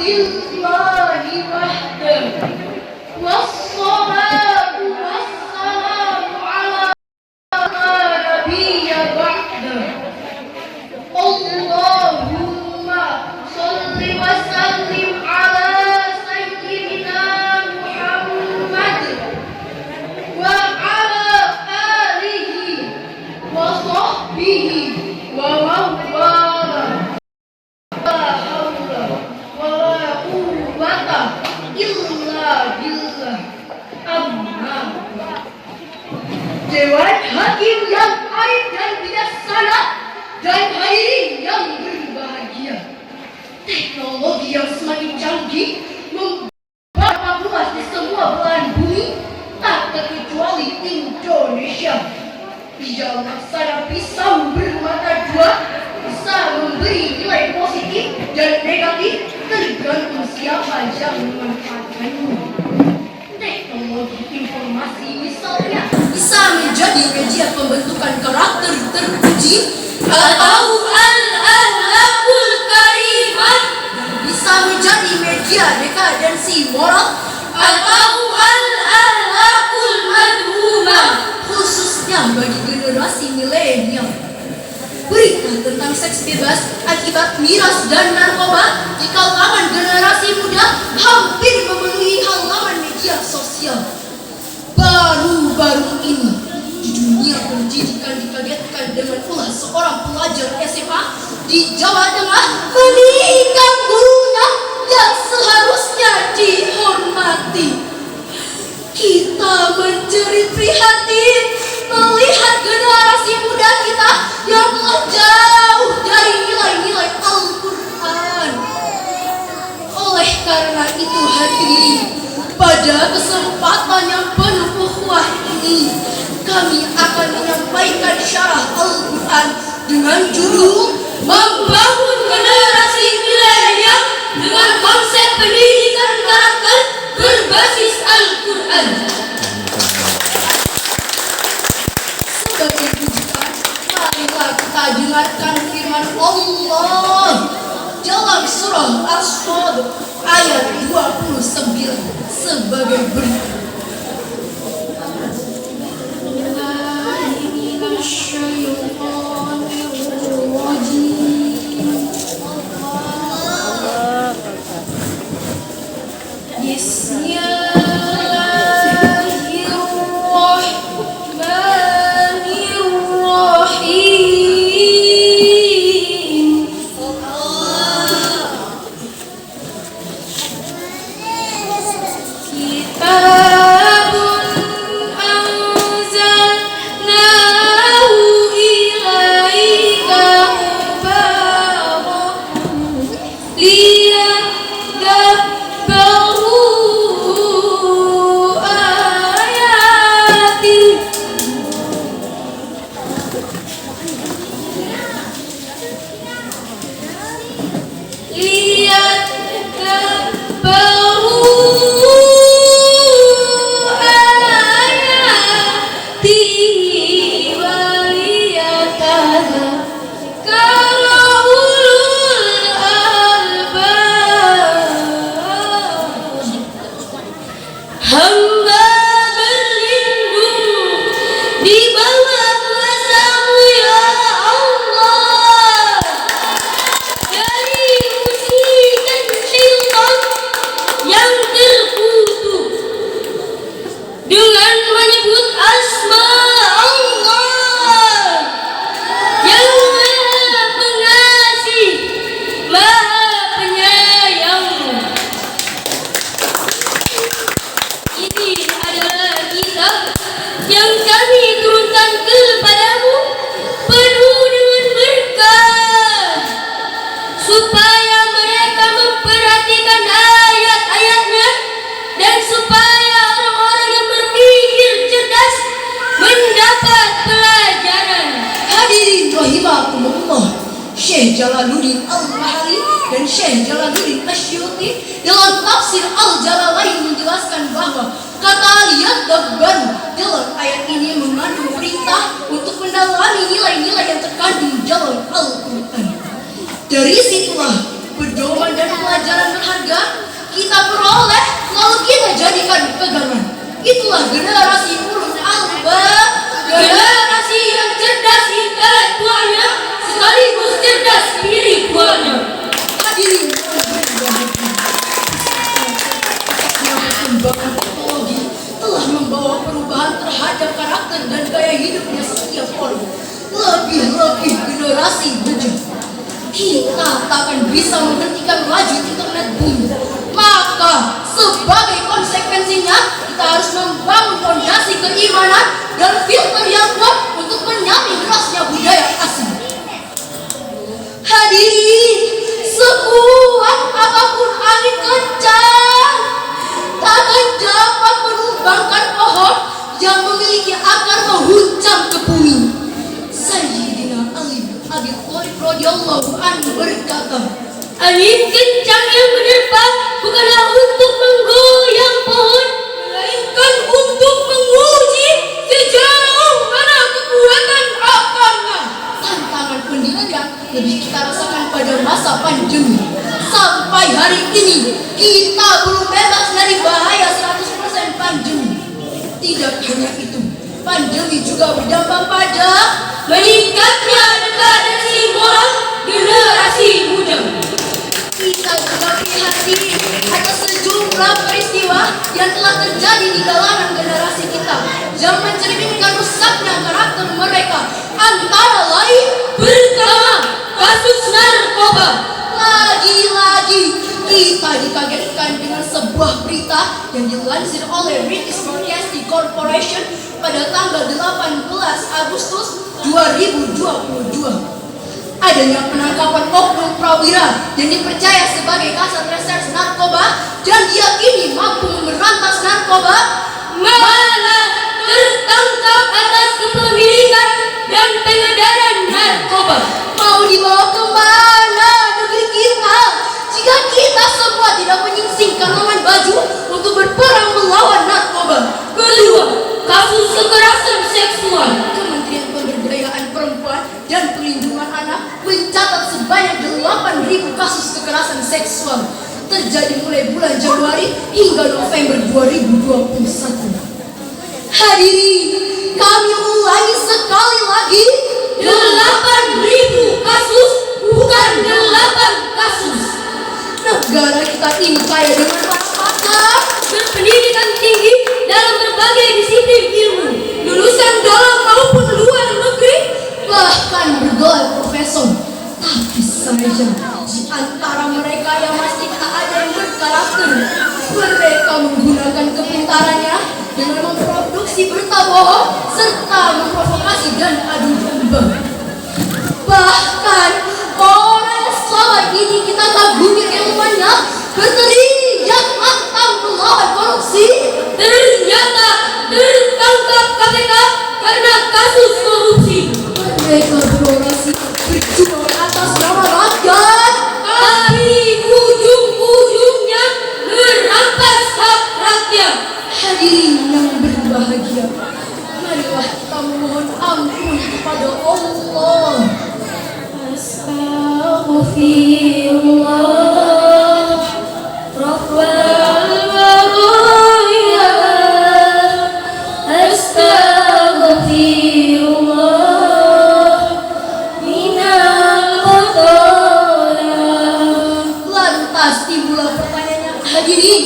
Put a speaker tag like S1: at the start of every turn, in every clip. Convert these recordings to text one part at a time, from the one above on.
S1: lillahi wahdah. Wassalatu wassalamu ala nabiyya ba'dah. Allahumma sholli wa sallim ala sayyidina Muhammad wa ala alihi wa sahbihi wa mawala. La haula wa la quwwata illa billah. Amma. Dewan Hakim yang aib dan bijaksana dan hadirin yang berbahagia, teknologi yang semakin canggih membawa luas di semua belahan bumi, tak terkecuali Indonesia. Yang laksana pisau bermata dua bisa memberi nilai positif dan negatif tergantung siapa yang memanfaatkannya. Teknologi informasi misalnya bisa menjadi media pembentukan karakter terpuji atau al-akhlakul karimah, bisa menjadi media dekadensi moral atau al-akhlakul madhumah, khususnya bagi generasi milenial. Berita tentang seks bebas akibat miras dan narkoba di kalangan generasi muda hampir memenuhi halaman media sosial. Baru-baru ini di dunia pendidikan dikagetkan dengan ulah seorang pelajar SMA di Jawa Tengah menikam gurunya yang seharusnya dihormati. Kita menjerit prihatin melihat generasi muda kita yang telah jauh dari nilai-nilai Al-Quran. Oleh karena itu hadirin, pada kesempatan yang penuh ukhuwah ini, kami akan menyampaikan syarah Al-Quran dengan judul Membangun Generasi Milenial dengan Konsep Pendidikan Karakter Berbasis Al-Quran. Sebagai rujukan, marilah kita dengarkan firman Allah dalam surah As-Sadd ayat 29 sebagai berikut. Syekh Jalaluddin Al-Mahali dan Syekh Jalaluddin Asyuti dalam tafsir Al-Jalalain menjelaskan bahwa kata liyadabbaru dalam ayat ini mengandung perintah untuk mendalami nilai-nilai yang terkandung dalam Al-Quran. Dari situlah pedoman dan pelajaran berharga kita peroleh, lalu kita jadikan pegangan. Itulah generasi ulul alba, generasi yang cerdas intelektualnya sekaligus cerdas spiritualnya. Hadirin perkembangan teknologi telah membawa perubahan terhadap karakter dan gaya hidupnya setiap orang. Lebih-lebih generasi muda. Kita tak akan bisa menghentikan laju internet bumi. Maka sebagai konsekuensinya kita harus membangun fondasi keimanan dan filter yang kuat untuk menyaring derasnya budaya asing. Hadirin, sekuat apapun angin kencang takkan dapat menumbangkan pohon yang memiliki akar menghunjam ke bumi. Sayyidina Ali bin Abi Thalib radhiyallahu anhu berkata,
S2: angin kencang yang menerpa bukanlah untuk menggoyang pohon,
S1: melainkan untuk menguji sejauh mana kekuatan akarnya. Tantangan pendidikan lebih kita rasakan pada masa pandemi. Sampai hari ini kita belum bebas dari bahaya 100% pandemi. Tidak hanya itu, pandemi juga berdampak pada
S2: meningkatnya degradasi moral generasi muda.
S1: Kita juga prihatin atas sejumlah peristiwa yang telah terjadi di kalangan generasi kita yang mencerminkan rusaknya karakter mereka. Antara lain,
S2: Pertama, kasus narkoba.
S1: lagi-lagi kita dikagetkan dengan sebuah berita yang dilansir oleh British Broadcasting Corporation pada tanggal 18 Agustus 2022. Adanya penangkapan oknum prawira yang dipercaya sebagai kasat reserse narkoba dan diyakini mampu memberantas narkoba,
S2: Malah tertangkap atas kepemilikan dan pengedaran narkoba.
S1: mau dibawa kemana negeri kita jika kita semua tidak menyingsingkan lengan baju untuk berperang melawan narkoba.
S2: Kedua, kasus kekerasan seksual.
S1: Kementerian Pemberdayaan Perempuan dan Perlindungan Anak mencatat sebanyak 8.000 kasus kekerasan seksual terjadi mulai bulan Januari hingga November 2021. Hadirin, kami ulangi sekali lagi,
S2: 8.000 kasus, bukan 8 kasus.
S1: negara kita ini kaya dengan para pakar,
S2: Berpendidikan tinggi dalam berbagai disiplin ilmu, lulusan dalam maupun luar negeri.
S1: bahkan bergelar profesor. Tapi saja di antara mereka yang masih tak ada yang berkarakter. Mereka menggunakan kepintarannya dengan memproduksi berita bohong serta memprovokasi dan adu domba. Bahkan orang yang selama ini kita kagumi ilmunya berteriak lantang melawan korupsi,
S2: Ternyata tertangkap KPK karena kasus korupsi.
S1: mereka berorasi berjuang atas nama rakyat.
S2: Tapi ujung-ujungnya merampas hak rakyat.
S1: Hadirin yang berbahagia, marilah kita memohon ampun kepada Allah.
S2: Astaghfirullah, Rabbal baraya. Astaghfirullah, minal khataya.
S1: Lantas timbullah pertanyaannya, hadirin,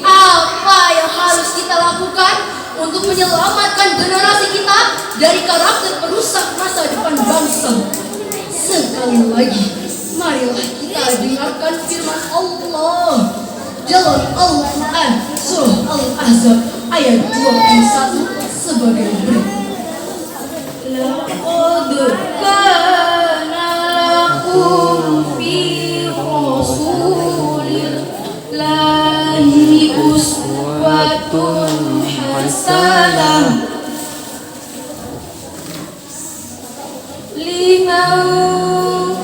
S1: apa yang harus kita lakukan untuk menyelamatkan generasi kita dari karakter perusak masa depan bangsa? Sekali lagi, marilah kita dengarkan firman Allah dalam Al-Quran Surah Al-Ahzab ayat 21 sebagai berikut.
S2: Laqad kana lakum fi rasulillahi uswatun hasanah liman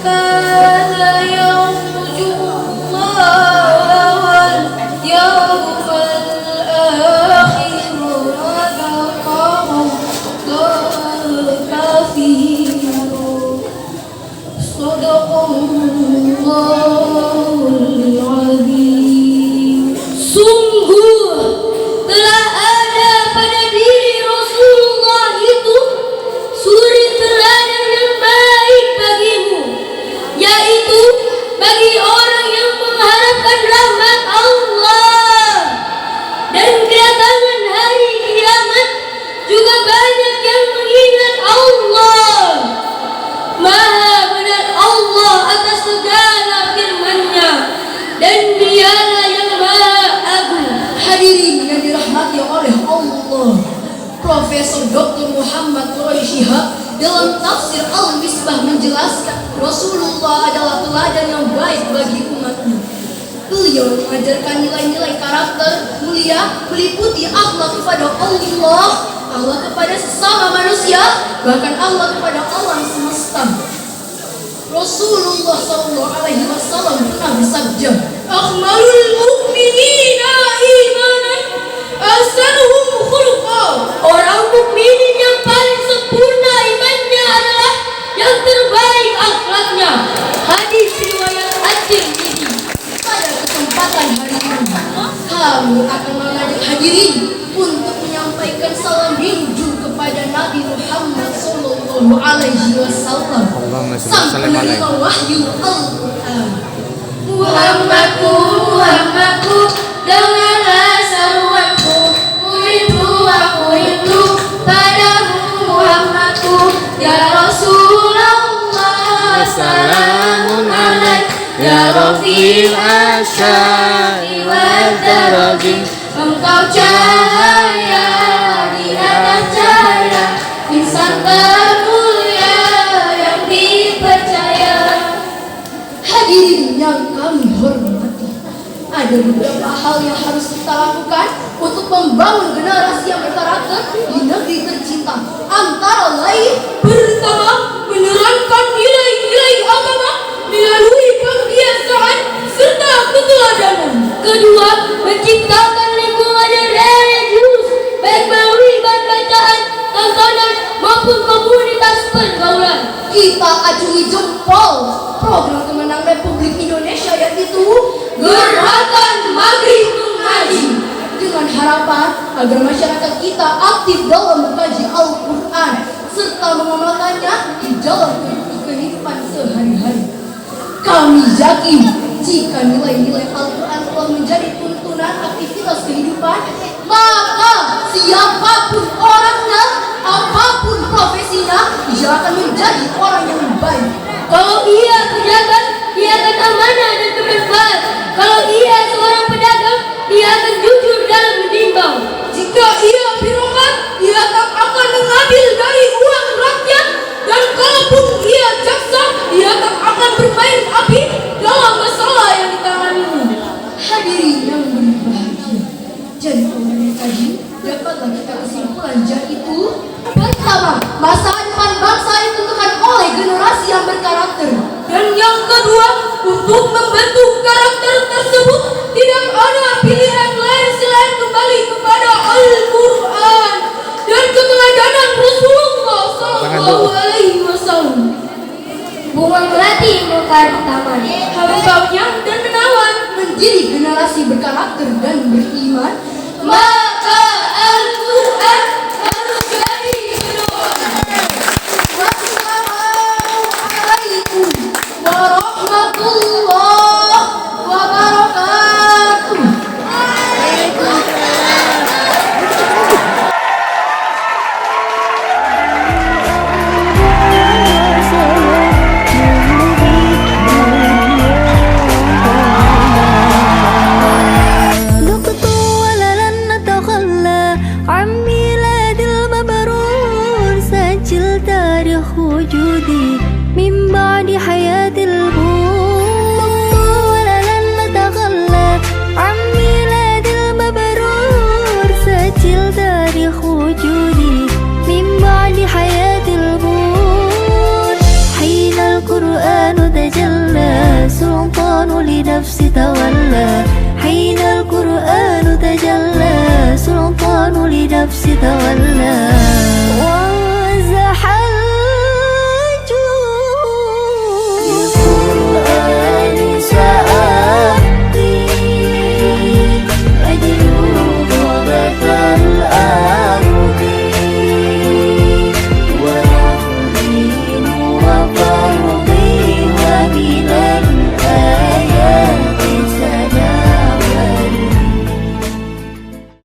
S2: kana yarjullaha wal yawmal akhir wa dzakarallaha katsiran. dan Dialah yang Maha Agung.
S1: Hadirin yang dirahmati oleh Allah, Profesor Dr. Muhammad Quraish Shihab dalam tafsir Al-Misbah menjelaskan Rasulullah adalah teladan yang baik bagi umatnya. Beliau mengajarkan nilai-nilai karakter mulia meliputi akhlak kepada Allah, akhlak kepada sesama manusia, bahkan akhlak kepada alam semesta. Rasulullah SAW pernah bersabda,
S2: Akmalul mu'minina imanan ahsanuhum khuluqa. Orang mukminin yang paling sempurna imannya adalah yang terbaik akhlaknya. Hadis riwayat At-Tirmidzi.
S1: pada kesempatan hari ini kami akan mengajak hadirin untuk menyampaikan salam rindu kepada Nabi Muhammad Sallallahu Alaihi Wasallam, sang penerima wahyu Al-Quran.
S2: Muhammadku, Muhammadku, dengarlah seruanku. Aku rindu padamu Muhammadku, ya Rasulullah. Salamun alaik ya Rafi'il asyari wal darajim. Engkau cahaya di atas cahaya, insan termulia yang dipercaya.
S1: Hadirin yang kami hormati, ada beberapa hal yang harus kita lakukan untuk membangun generasi yang berkarakter di negeri tercinta. Antara lain,
S2: Pertama, menerangkan nilai-nilai agama melalui pembiasaan serta keteladanan. Kedua, menciptakan lingkungan yang religius, baik melalui bacaan, tontonan maupun komunitas pergaulan.
S1: kita acungi jempol program kemenang Republik Indonesia, yaitu
S2: Gerakan Maghrib Mengaji,
S1: dengan harapan agar masyarakat kita aktif dalam mengkaji Al-Quran serta mengamalkannya di dalam kehidupan sehari-hari. Kami yakin jika nilai-nilai Al-Quran telah menjadi tuntunan aktivitas kehidupan, maka siapapun orangnya, apapun profesinya, ia akan menjadi orang yang baik.
S2: kalau ia pejabat, ia akan amanah dan bermanfaat. Kalau ia seorang pedagang, ia akan jujur dalam menimbang. Jika ia birokrat, ia akan mengambil dari uang rakyat. Dan kalaupun ia jaksa, ia akan bermain api dalam masalah yang ditanganinya.
S1: Hadirin yang berbahagia, jadi orang yang tadi dapatlah kita kesimpulan yaitu: pertama, masa depan bangsa ditentukan oleh generasi yang berkarakter.
S2: Dan yang kedua, untuk membentuk karakter tersebut tidak ada pilihan lain selain kembali kepada Al-Quran dan keteladanan Rasulullah Sallallahu Alaihi Wasallam. Bunga melati mekar taman, hampaunya dan menawan.
S1: Menjadi generasi berkarakter dan beriman,
S2: Maka Al-Quran harus jadi pedoman.
S1: Wassalamualaikum warahmatullahi wabarakatuh.
S3: ذقت ولن نتخلى عن ميلاد المبرور سجل تاريخ وجودي من بعد حياة البور ذقت ولن نتخلى عن ميلاد المبرور سجل تاريخ وجودي من بعد حياة البور حين القرآن تجلى سلطان لنفسي تولى حين القرآن تجلى سلطان لنفسي تولى